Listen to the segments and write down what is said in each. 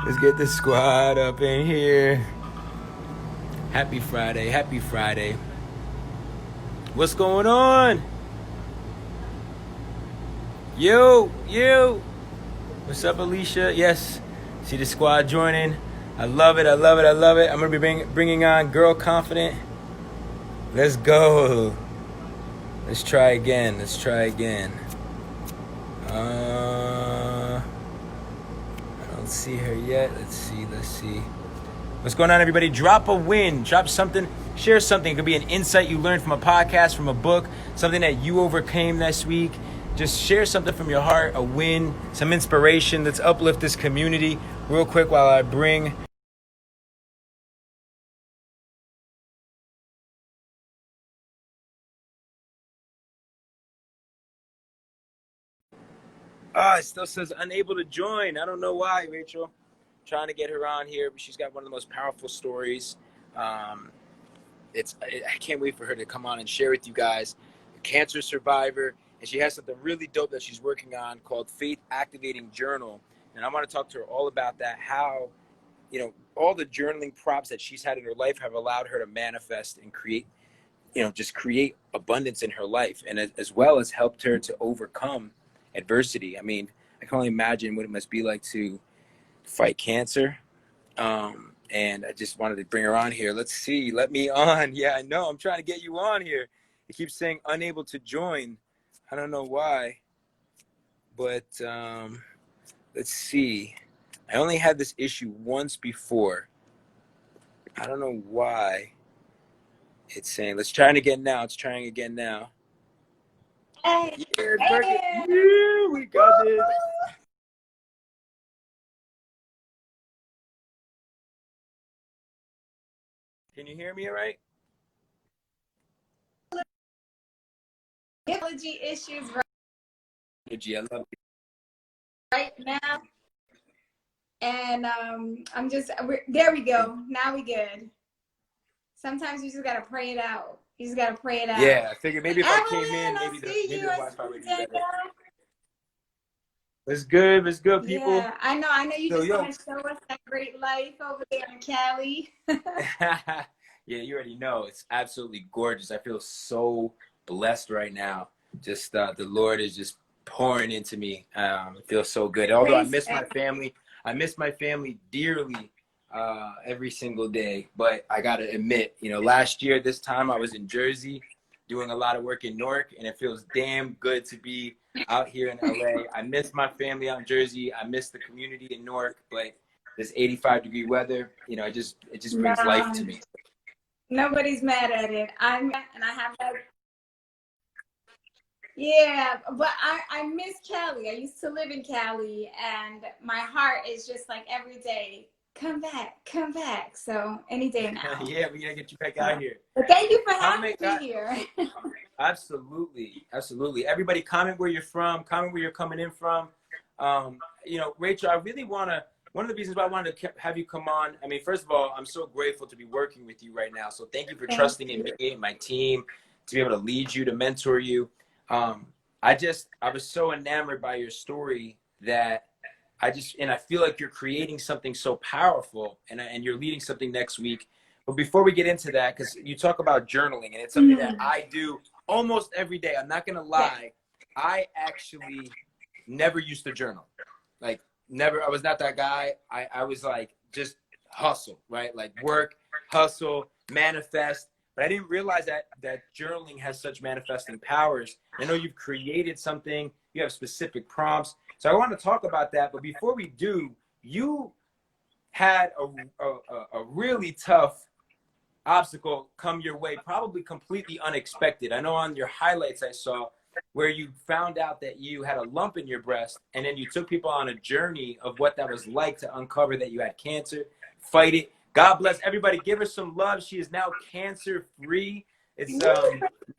Let's get the squad up in here. Happy Friday. Happy Friday. What's going on? Yo. What's up, Alicia? Yes. See the squad joining. I love it. I'm going to be bringing on Girl Confident. Let's go. Let's try again. I don't see her yet. Let's see. What's going on, everybody? Drop a win. Drop something. Share something. It could be an insight you learned from a podcast, from a book, something that you overcame this week. Just share something from your heart, a win, some inspiration. Let's uplift this community real quick while I bring... it still says unable to join. I don't know why, Rachel. Trying to get her on here, but she's got one of the most powerful stories. I can't wait for her to come on and share with you guys. A cancer survivor, and she has something really dope that she's working on called Faith Activating Journal. And I want to talk to her all about that, how, all the journaling prompts that she's had in her life have allowed her to manifest and create, just create abundance in her life, and as well as helped her to overcome adversity. I mean, I can only imagine what it must be like to fight cancer. And I just wanted to bring her on here. Let's see. Let me on. Yeah, I know. I'm trying to get you on here. It keeps saying unable to join. I don't know why. But let's see. I only had this issue once before. I don't know why. It's saying, let's try it again now. Hey, Yeah, yeah, we got this. Can you hear me all right? Technology issues I love it. right now. And there we go. Now we good. Sometimes you just gotta pray it out. Yeah, I figured maybe if I came in, maybe the Wi-Fi would be better. It's good, people. Yeah, I know you just want to show us that great life over there in Cali. Yeah, you already know. It's absolutely gorgeous. I feel so blessed right now. Just the Lord is just pouring into me. It feels so good. Although I miss my family dearly every single day. But I got to admit, last year, this time I was in Jersey doing a lot of work in Newark, and it feels damn good to be out here in LA. I miss my family out in Jersey. I miss the community in Newark, but this 85-degree weather, it just brings life to me. Nobody's mad at it. I have that. Yeah, but I miss Cali. I used to live in Cali, and my heart is just like every day, come back. So any day now. Yeah, we gotta get you back out here. But thank you for having me here. Absolutely. Everybody comment where you're from, comment where you're coming in from. Rachel, I really one of the reasons why I wanted to have you come on, I mean, first of all, I'm so grateful to be working with you right now. So thank you for trusting in me and my team to be able to lead you, to mentor you. I was so enamored by your story that I feel like you're creating something so powerful, and you're leading something next week. But before we get into that, because you talk about journaling, and it's something that I do almost every day. I'm not going to lie. I actually never used to journal. Like, never. I was not that guy. I was like, just hustle, right? Like work, hustle, manifest. But I didn't realize that journaling has such manifesting powers. I know you've created something. You have specific prompts. So I want to talk about that. But before we do, you had a really tough obstacle come your way, probably completely unexpected. I know on your highlights I saw where you found out that you had a lump in your breast, and then you took people on a journey of what that was like to uncover that you had cancer, fight it. God bless everybody. Give her some love. She is now cancer free. It's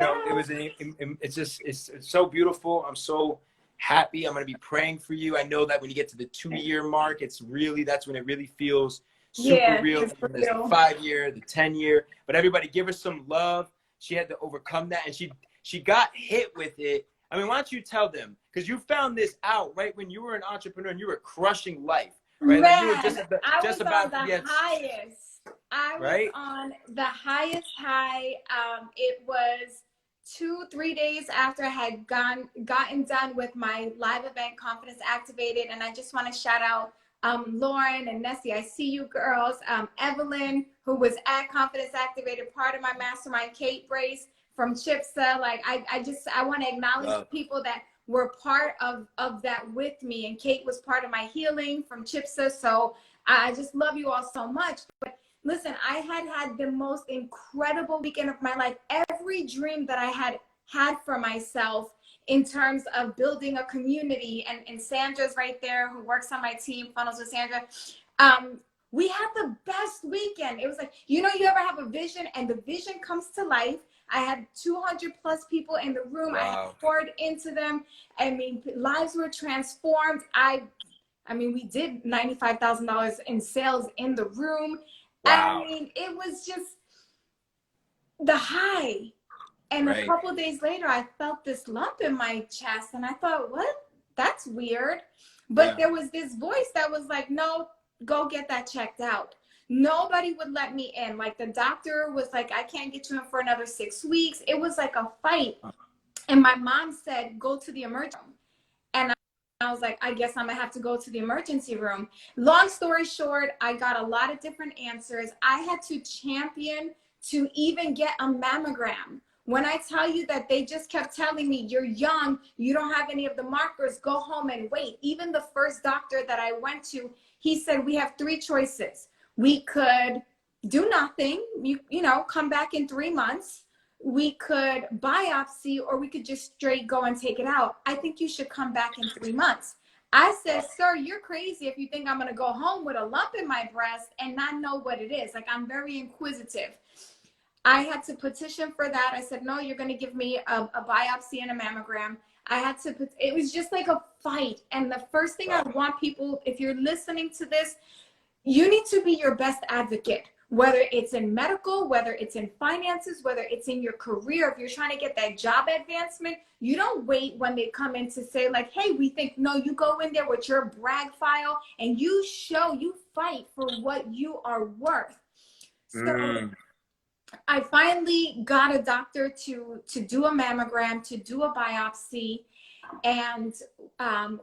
it's so beautiful. I'm so happy. I'm going to be praying for you. I know that when you get to the 2-year mark, that's when it really feels super real. There's the 5-year, the 10-year, but everybody give her some love. She had to overcome that, and she got hit with it. I mean, why don't you tell them? Because you found this out right when you were an entrepreneur and you were crushing life. right? Like you were Man, I was just on about to the get, highest. I was right? on the highest high. It was 2, 3 days after I had gotten done with my live event, Confidence Activated, and I just want to shout out Lauren and Nessie. I see you girls. Evelyn, who was at Confidence Activated, part of my mastermind. Kate Brace from Chipsa. Like I want to acknowledge the people that were part of that with me. And Kate was part of my healing from Chipsa. So I just love you all so much. But listen, I had the most incredible weekend of my life. Every dream that I had for myself in terms of building a community, and Sandra's right there who works on my team, Funnels with Sandra. We had the best weekend. It was like, you ever have a vision and the vision comes to life. I had 200 plus people in the room. Wow. I had poured into them. I mean, lives were transformed. I mean, we did $95,000 in sales in the room. Wow. I mean, it was just the high. And a couple days later, I felt this lump in my chest. And I thought, what? That's weird. But there was this voice that was like, no, go get that checked out. Nobody would let me in. Like the doctor was like, I can't get you in for another 6 weeks. It was like a fight. And my mom said, go to the emergency room. And I was like, I guess I'm gonna have to go to the emergency room. Long story short, I got a lot of different answers. I had to champion to even get a mammogram. When I tell you that they just kept telling me, you're young, you don't have any of the markers, go home and wait. Even the first doctor that I went to, he said, we have 3 choices. We could do nothing, you know, come back in 3 months. We could biopsy, or we could just straight go and take it out. I think you should come back in 3 months. I said, sir, you're crazy if you think I'm going to go home with a lump in my breast and not know what it is. Like, I'm very inquisitive. I had to petition for that. I said, no, you're going to give me a biopsy and a mammogram. I had to, it was just like a fight. And the first thing I want people, if you're listening to this, you need to be your best advocate, whether it's in medical, whether it's in finances, whether it's in your career. If you're trying to get that job advancement, you don't wait when they come in to say like, hey, we think, no, you go in there with your brag file and you fight for what you are worth. So I finally got a doctor to do a mammogram, to do a biopsy. And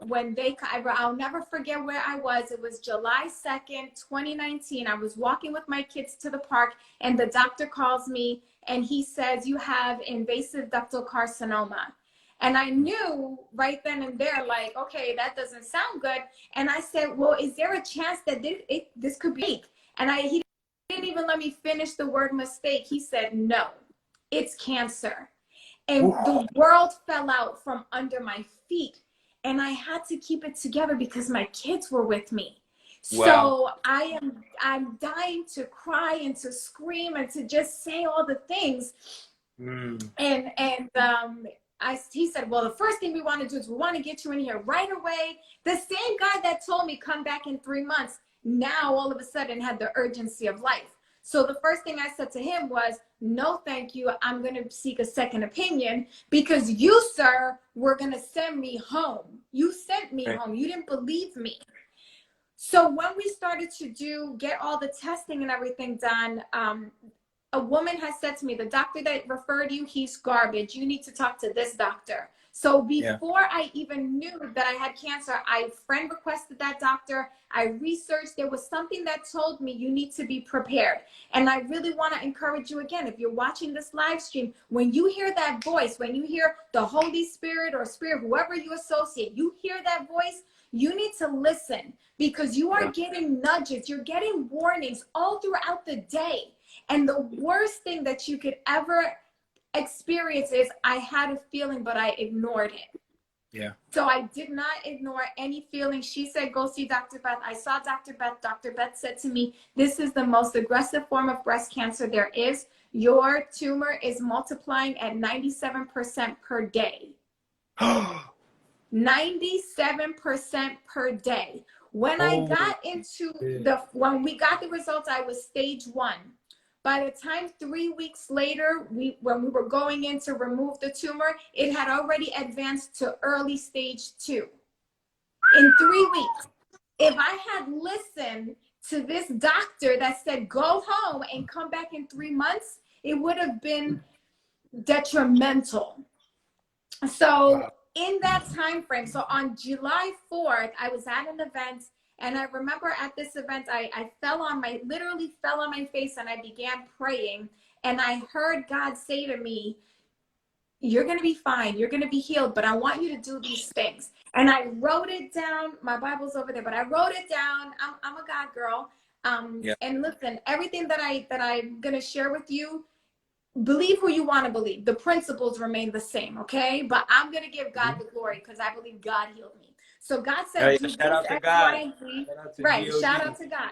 when I'll never forget where I was. It was July 2nd, 2019. I was walking with my kids to the park, and the doctor calls me and he says, you have invasive ductal carcinoma. And I knew right then and there, like, okay, that doesn't sound good. And I said, well, is there a chance that this could be? And he didn't even let me finish the word mistake. He said, no, it's cancer. And the world fell out from under my feet. And I had to keep it together because my kids were with me. Wow. So I'm dying to cry and to scream and to just say all the things. He said, well, the first thing we want to do is we want to get you in here right away. The same guy that told me come back in 3 months, now all of a sudden had the urgency of life. So the first thing I said to him was, no, thank you. I'm going to seek a second opinion because you, sir, were going to send me home. You sent me home. You didn't believe me. So when we started to get all the testing and everything done, a woman has said to me, the doctor that referred you, he's garbage. You need to talk to this doctor. So before I even knew that I had cancer, I friend requested that doctor. I researched. There was something that told me you need to be prepared. And I really want to encourage you again, if you're watching this live stream, when you hear that voice, when you hear the Holy Spirit or Spirit, whoever you associate, you hear that voice, you need to listen because you are getting nudges. You're getting warnings all throughout the day. And the worst thing that you could ever experience is I had a feeling, but I ignored it. Yeah. So I did not ignore any feeling. She said, go see Dr. Beth. I saw Dr. Beth. Dr. Beth said to me, this is the most aggressive form of breast cancer there is. Your tumor is multiplying at 97% per day. 97% per day. When I got into when we got the results, I was stage 1. By the time 3 weeks later, when we were going in to remove the tumor, it had already advanced to early stage 2 in 3 weeks. if I had listened to this doctor that said, go home and come back in 3 months, it would have been detrimental. So Wow. in that time frame, so on July 4th, I was at an event, and I remember at this event, I literally fell on my face, and I began praying, and I heard God say to me, you're going to be fine. You're going to be healed, but I want you to do these things. And I wrote it down. My Bible's over there, but I wrote it down. I'm a God girl. Yeah. And listen, everything that I'm going to share with you, believe who you want to believe. The principles remain the same, okay? But I'm going to give God the glory because I believe God healed me. So God said, Yeah, do shout this, out to X, Y, God. and Z. Shout out to Right, shout God. out to God.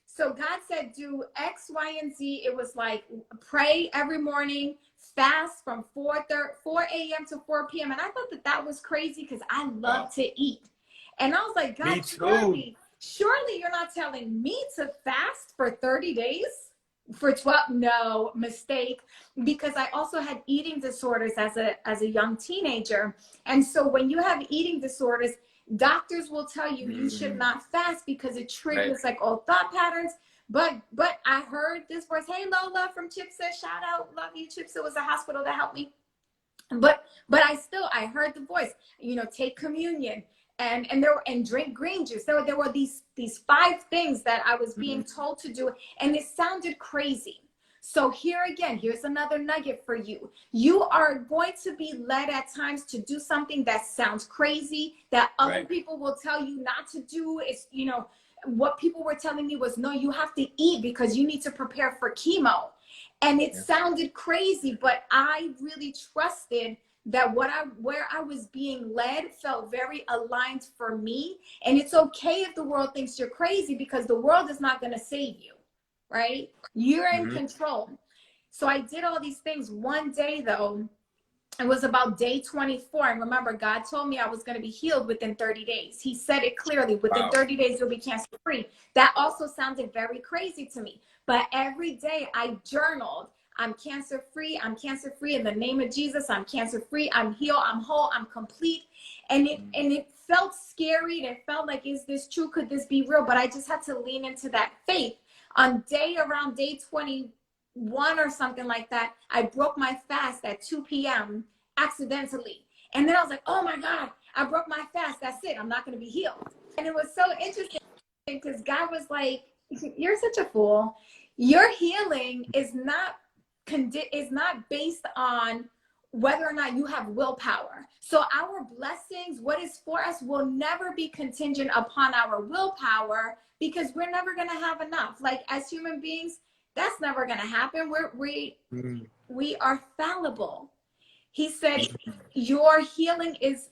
So God said, do X, Y, and Z. It was like pray every morning, fast from 4 a.m. to 4 p.m. And I thought that was crazy because I love to eat. And I was like, God, Me too. surely you're not telling me to fast for 30 days? For 12, no, mistake, because I also had eating disorders as a young teenager. And so when you have eating disorders, doctors will tell you you should not fast because it triggers like old thought patterns. But I heard this voice, hey Lola from Chipsa, shout out, love you. Chipsa was a hospital that helped me. But I heard the voice, take communion and drink green juice. There were these 5 things that I was being told to do, and it sounded crazy. So here's another nugget for you. You are going to be led at times to do something that sounds crazy, that other people will tell you not to do. It's, what people were telling me was, no, you have to eat because you need to prepare for chemo. And it sounded crazy, but I really trusted that where I was being led felt very aligned for me. And it's okay if the world thinks you're crazy because the world is not going to save you, right? You're in control. So I did all these things. One day though, it was about day 24. And remember, God told me I was going to be healed within 30 days. He said it clearly, within 30 days, you'll be cancer free. That also sounded very crazy to me. But every day I journaled, I'm cancer free. I'm cancer free in the name of Jesus. I'm cancer free. I'm healed. I'm whole. I'm complete. And it felt scary. And it felt like, is this true? Could this be real? But I just had to lean into that faith. Around day 21 or something like that, I broke my fast at 2 p.m. accidentally. And then I was like, oh my God, I broke my fast. That's it. I'm not going to be healed. And it was so interesting because God was like, you're such a fool. Your healing is not based on whether or not you have willpower. So our blessings, what is for us, will never be contingent upon our willpower because we're never going to have enough. Like as human beings, that's never going to happen. We are fallible. He said, your healing is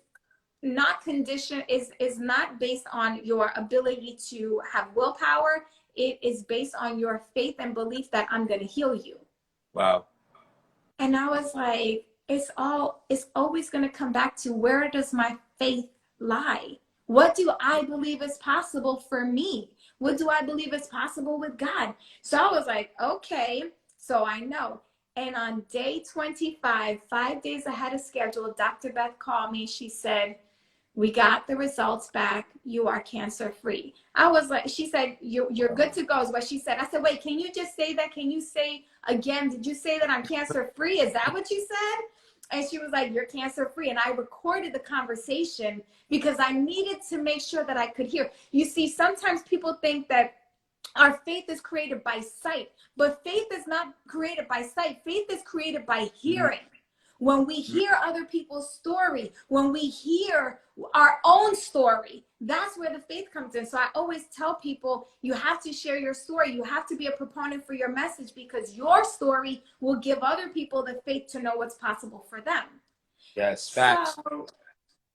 not not based on your ability to have willpower. It is based on your faith and belief that I'm going to heal you. Wow. And I was like, it's always going to come back to, where does my faith lie? What do I believe is possible for me? What do I believe is possible with God? So I was like, okay, so I know. And on day 25, 5 days ahead of schedule, Dr. Beth called me. She said, we got the results back. You are cancer free. I was like, she said, you're good to go is what she said. I said, wait, can you just say that? Can you say again, did you say that I'm cancer free? Is that what you said? And she was like, you're cancer free. And I recorded the conversation because I needed to make sure that I could hear. You see, sometimes people think that our faith is created by sight, but faith is not created by sight. Faith is created by hearing. When we hear other people's story, when we hear our own story, that's where the faith comes in. So I always tell people, you have to share your story. You have to be a proponent for your message because your story will give other people the faith to know what's possible for them. Yes, facts. So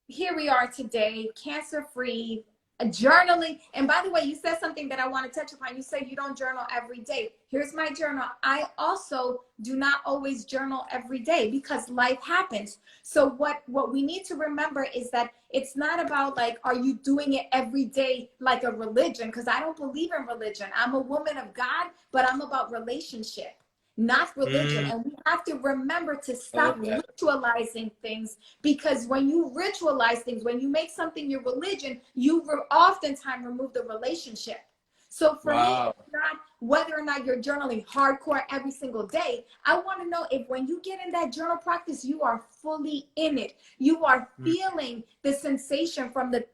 here we are today, cancer-free, journaling. And by the way, you said something that I want to touch upon. You said you don't journal every day. Here's my journal. I also do not always journal every day because life happens. So what we need to remember is that it's not about like, are you doing it every day like a religion? Because I don't believe in religion. I'm a woman of God, but I'm about relationship. not religion. Mm, And we have to remember to I stop love that. ritualizing things, because when you ritualize things, when you make something your religion, you oftentimes remove the relationship. So for me, Wow. it's not whether or not you're journaling hardcore every single day. I want to know if when you get in that journal practice, you are fully in it. You are Mm, feeling the sensation from the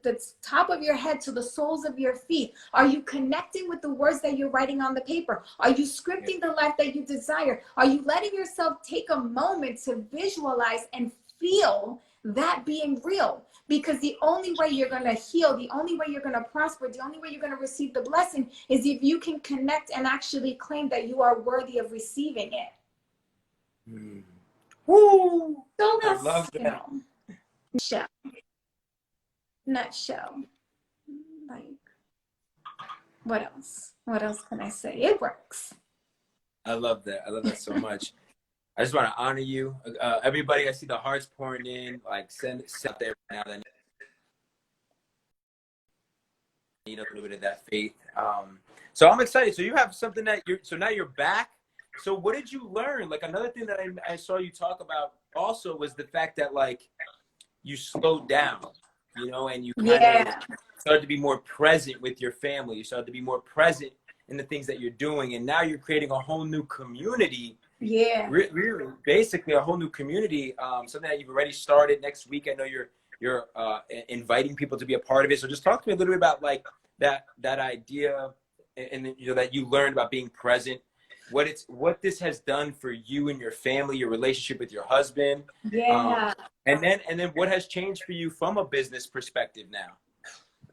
top of your head to the soles of your feet. Are you connecting with the words that you're writing on the paper? Are you yeah. scripting the life that you desire? Are you letting yourself take a moment to visualize and feel that being real? Because the only way you're going to heal, the only way you're going to prosper, the only way you're going to receive the blessing is if you can connect and actually claim that you are worthy of receiving it. Mm. Woo! So I that's, love that. nutshell. Like, what else? What else can I say? It works. I love that. I love that so much. I just want to honor you. Everybody, I see the hearts pouring in. Like, send out there right now that need a little bit of that faith. So I'm excited. So you have something that so now you're back. So what did you learn? Like, another thing that I saw you talk about also was the fact that, like, you slowed down, and you kind of Yeah. started to be more present with your family. You started to be more present in the things that you're doing. And now you're creating a whole new community. Yeah. Really, basically a whole new community, something that you've already started. Next week, I know you're inviting people to be a part of it. So just talk to me a little bit about, like, that idea, and that you learned about being present, what this has done for you and your family, your relationship with your husband, Yeah. and then what has changed for you from a business perspective now.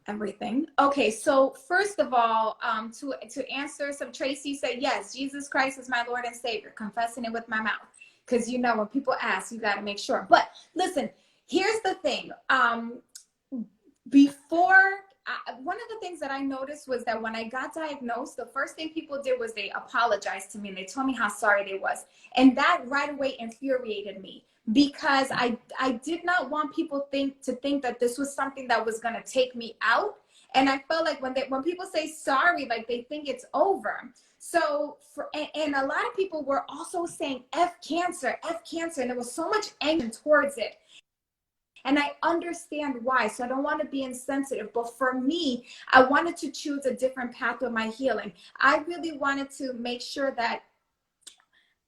Everything. Okay, so first of all, to answer some, Tracy said, yes, Jesus Christ is my Lord and Savior, confessing it with my mouth. Because when people ask, you got to make sure. But listen, here's the thing. Before, one of the things that I noticed was that when I got diagnosed, the first thing people did was they apologized to me and they told me how sorry they was. And that right away infuriated me, because I did not want people to think that this was something that was going to take me out. And I felt like when people say sorry, like, they think it's over. So and a lot of people were also saying F cancer, and there was so much anger towards it. And I understand why. So I don't want to be insensitive. But for me, I wanted to choose a different path with my healing. I really wanted to make sure that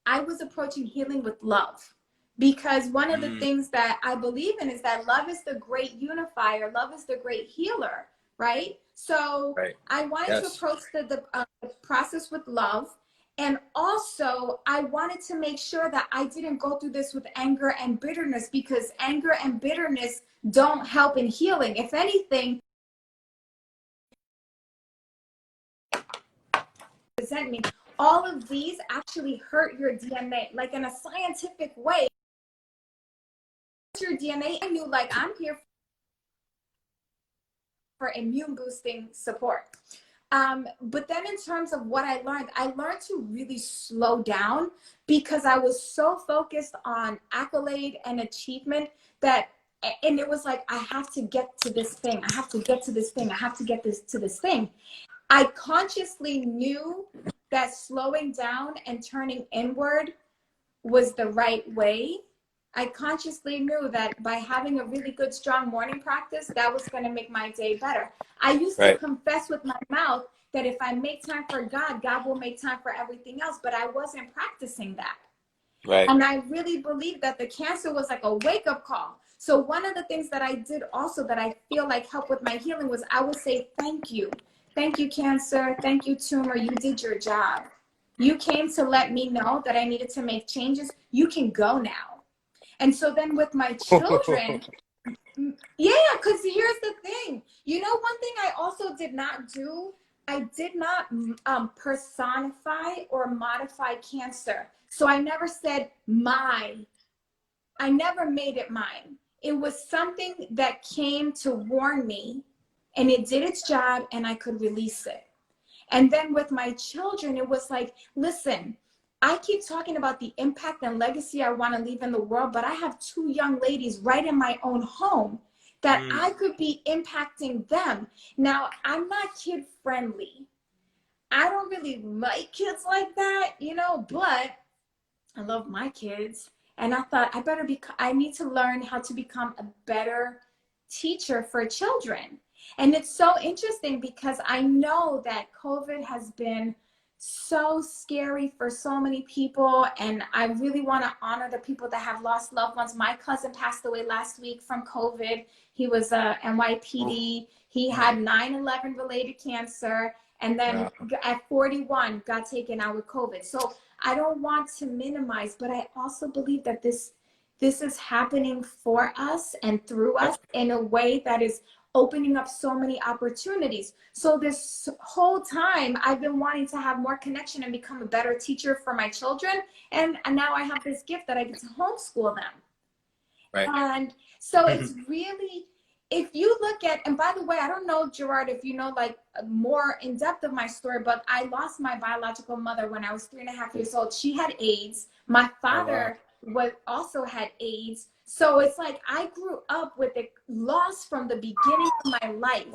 I was approaching healing with love. Because one of the things that I believe in is that love is the great unifier. Love is the great healer, right? So Right. I wanted to Yes. approach the process with love. And also, I wanted to make sure that I didn't go through this with anger and bitterness, because anger and bitterness don't help in healing. If anything, resentment, all of these actually hurt your DNA, like in a scientific way. Your DNA, I knew, like, I'm here for immune boosting support. But then in terms of what I learned to really slow down, because I was so focused on accolade and achievement and it was like, I have to get to this thing. I have to get to this thing. I have to get to this thing. I consciously knew that slowing down and turning inward was the right way. I consciously knew that by having a really good, strong morning practice, that was going to make my day better. I used to confess with my mouth that if I make time for God, God will make time for everything else. But I wasn't practicing that. Right. And I really believed that the cancer was like a wake-up call. So one of the things that I did also that I feel like helped with my healing was I would say, thank you. Thank you, cancer. Thank you, tumor. You did your job. You came to let me know that I needed to make changes. You can go now. And so then with my children, yeah, because here's the thing. One thing I also did not do, I did not personify or modify cancer. So I never said I never made it mine. It was something that came to warn me, and it did its job, and I could release it. And then with my children, it was like, listen, I keep talking about the impact and legacy I want to leave in the world, but I have 2 young ladies right in my own home that I could be impacting them. Now, I'm not kid friendly. I don't really like kids like that, but I love my kids. And I thought I need to learn how to become a better teacher for children. And it's so interesting because I know that COVID has been so scary for so many people. And I really want to honor the people that have lost loved ones. My cousin passed away last week from COVID. He was a NYPD. He had 9/11 related cancer. And then at 41 got taken out with COVID. So I don't want to minimize, but I also believe that this is happening for us and through us in a way that is opening up so many opportunities. So this whole time I've been wanting to have more connection and become a better teacher for my children. And now I have this gift that I get to homeschool them. Right. And so it's really, if you look at, and by the way, I don't know, Gerard, if you know like more in depth of my story, but I lost my biological mother when I was 3.5 years old. She had AIDS. My father also had AIDS. So it's like I grew up with the loss from the beginning of my life,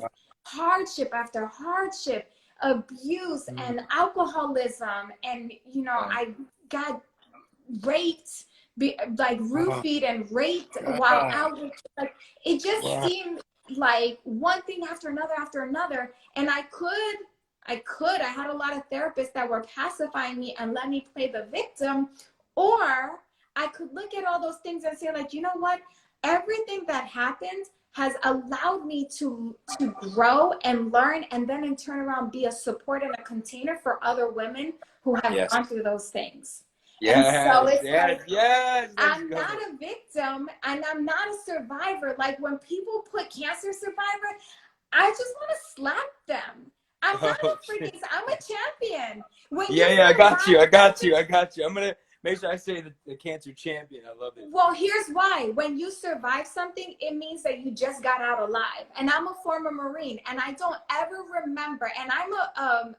hardship after hardship, abuse and alcoholism. And, you know, I got raped, like roofied and raped while out. Like, it just seemed like one thing after another. And I had a lot of therapists that were pacifying me and let me play the victim, or I could look at all those things and say, like, you know what? Everything that happened has allowed me to grow and learn, and then in turn around be a support and a container for other women who have gone through those things. And so it's I'm not a victim and I'm not a survivor. Like when people put cancer survivor, I just want to slap them. I'm not a freaking, I'm a champion. I got you. I'm going to make sure I say the cancer champion. I love it. Well, here's why. When you survive something, it means that you just got out alive. And I'm a former Marine, and I don't ever remember. And I'm a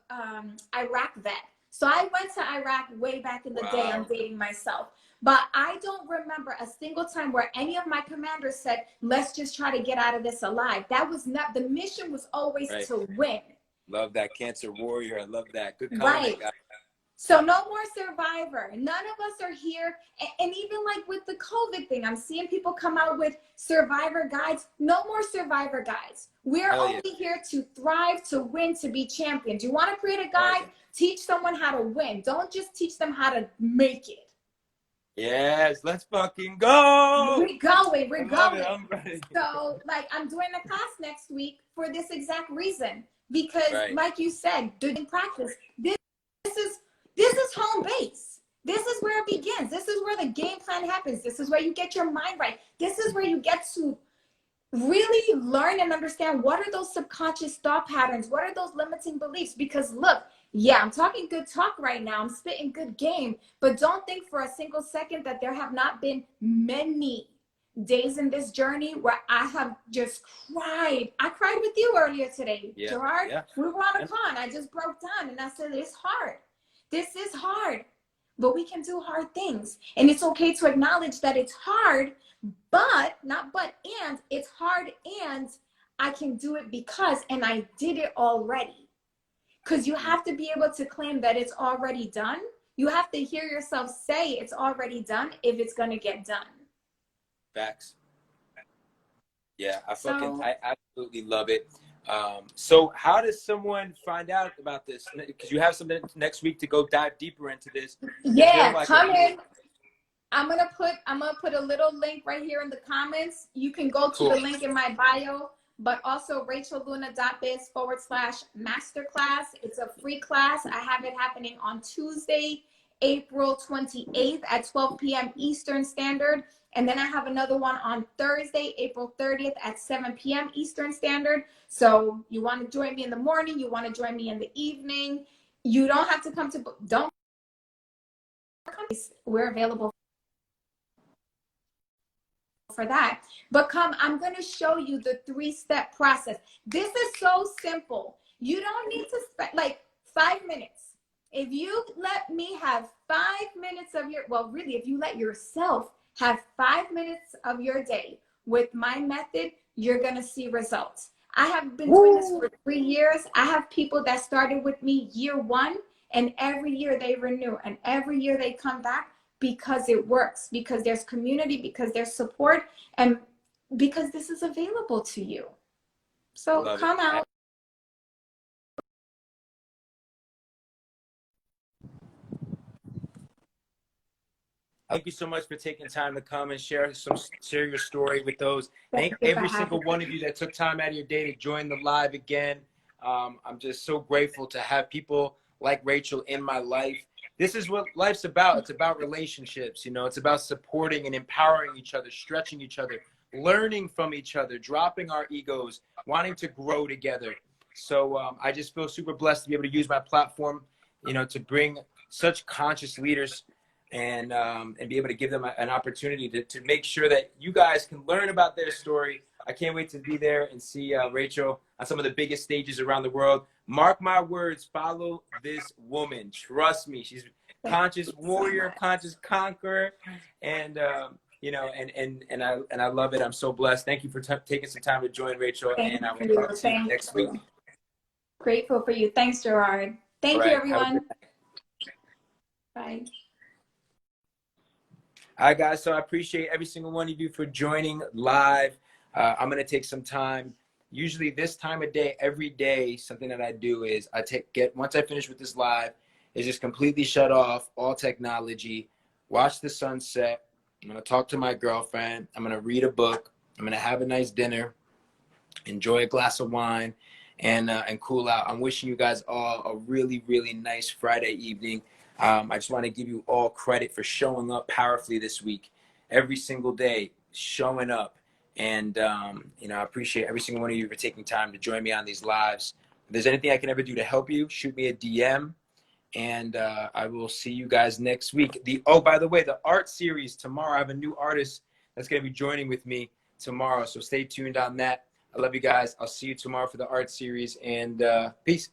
Iraq vet. So I went to Iraq way back in the day. I'm dating myself. But I don't remember a single time where any of my commanders said, let's just try to get out of this alive. That was not, the mission was always to win. Love that, cancer warrior. I love that. Good comment. Right. So no more survivor. None of us are here. And even like with the COVID thing, I'm seeing people come out with survivor guides. No more survivor guides. We're only here to thrive, to win, to be champions. You want to create a guide? Teach someone how to win. Don't just teach them how to make it. Yes, let's fucking go. We're going. I'm ready. So like I'm doing a class next week for this exact reason. Because like you said, doing practice, this is home base. This is where it begins. This is where the game plan happens. This is where you get your mind right. This is where you get to really learn and understand what are those subconscious thought patterns? What are those limiting beliefs? Because look, I'm talking good talk right now. I'm spitting good game, but don't think for a single second that there have not been many days in this journey where I have just cried. I cried with you earlier today, Gerard. We were on a con. I just broke down and I said, it's hard. This is hard, but we can do hard things. And it's okay to acknowledge that it's hard, and it's hard and I can do it because, and I did it already. Because you have to be able to claim that it's already done. You have to hear yourself say it's already done if it's going to get done. Facts. Yeah, I absolutely love it. So how does someone find out about this? Because you have something next week to go dive deeper into this. Come in. I'm gonna put a little link right here in the comments. You can go to the link in my bio, but also rachelluna.biz/masterclass. It's a free class. I have it happening on Tuesday, April 28th at 12 p.m. Eastern Standard. And then I have another one on Thursday, April 30th at 7 p.m. Eastern Standard. So you want to join me in the morning, you want to join me in the evening. You don't have to come to, we're available for that. But come, I'm going to show you the 3-step process. This is so simple. You don't need to spend like 5 minutes. If you let me have 5 minutes of if you let yourself have 5 minutes of your day with my method, you're going to see results. I have been doing this for 3 years. I have people that started with me year 1, and every year they renew, and every year they come back because it works, because there's community, because there's support, and because this is available to you. So come out. Thank you so much for taking time to come and share your story with those. Thank you every single one of you that took time out of your day to join the live again. I'm just so grateful to have people like Rachel in my life. This is what life's about. It's about relationships. You know, it's about supporting and empowering each other, stretching each other, learning from each other, dropping our egos, wanting to grow together. So I just feel super blessed to be able to use my platform, you know, to bring such conscious leaders and be able to give them an opportunity to make sure that you guys can learn about their story. I can't wait to be there and see Rachel on some of the biggest stages around the world. Mark my words, follow this woman. Trust me, she's a conscious warrior, conscious conqueror, and you know, and I love it. I'm so blessed. Thank you for taking some time to join, Rachel, and I will talk to you next week. Grateful for you. Thanks, Gerard. Thank you, everyone. Bye. All right, guys, so I appreciate every single one of you for joining live. I'm going to take some time. Usually this time of day, every day, something that I do is once I finish with this live, is just completely shut off all technology, watch the sunset. I'm going to talk to my girlfriend. I'm going to read a book. I'm going to have a nice dinner, enjoy a glass of wine, and cool out. I'm wishing you guys all a really, really nice Friday evening. I just want to give you all credit for showing up powerfully this week, every single day, showing up. And, you know, I appreciate every single one of you for taking time to join me on these lives. If there's anything I can ever do to help you, shoot me a DM. And I will see you guys next week. Oh, by the way, the art series tomorrow, I have a new artist that's going to be joining with me tomorrow. So stay tuned on that. I love you guys. I'll see you tomorrow for the art series. And peace.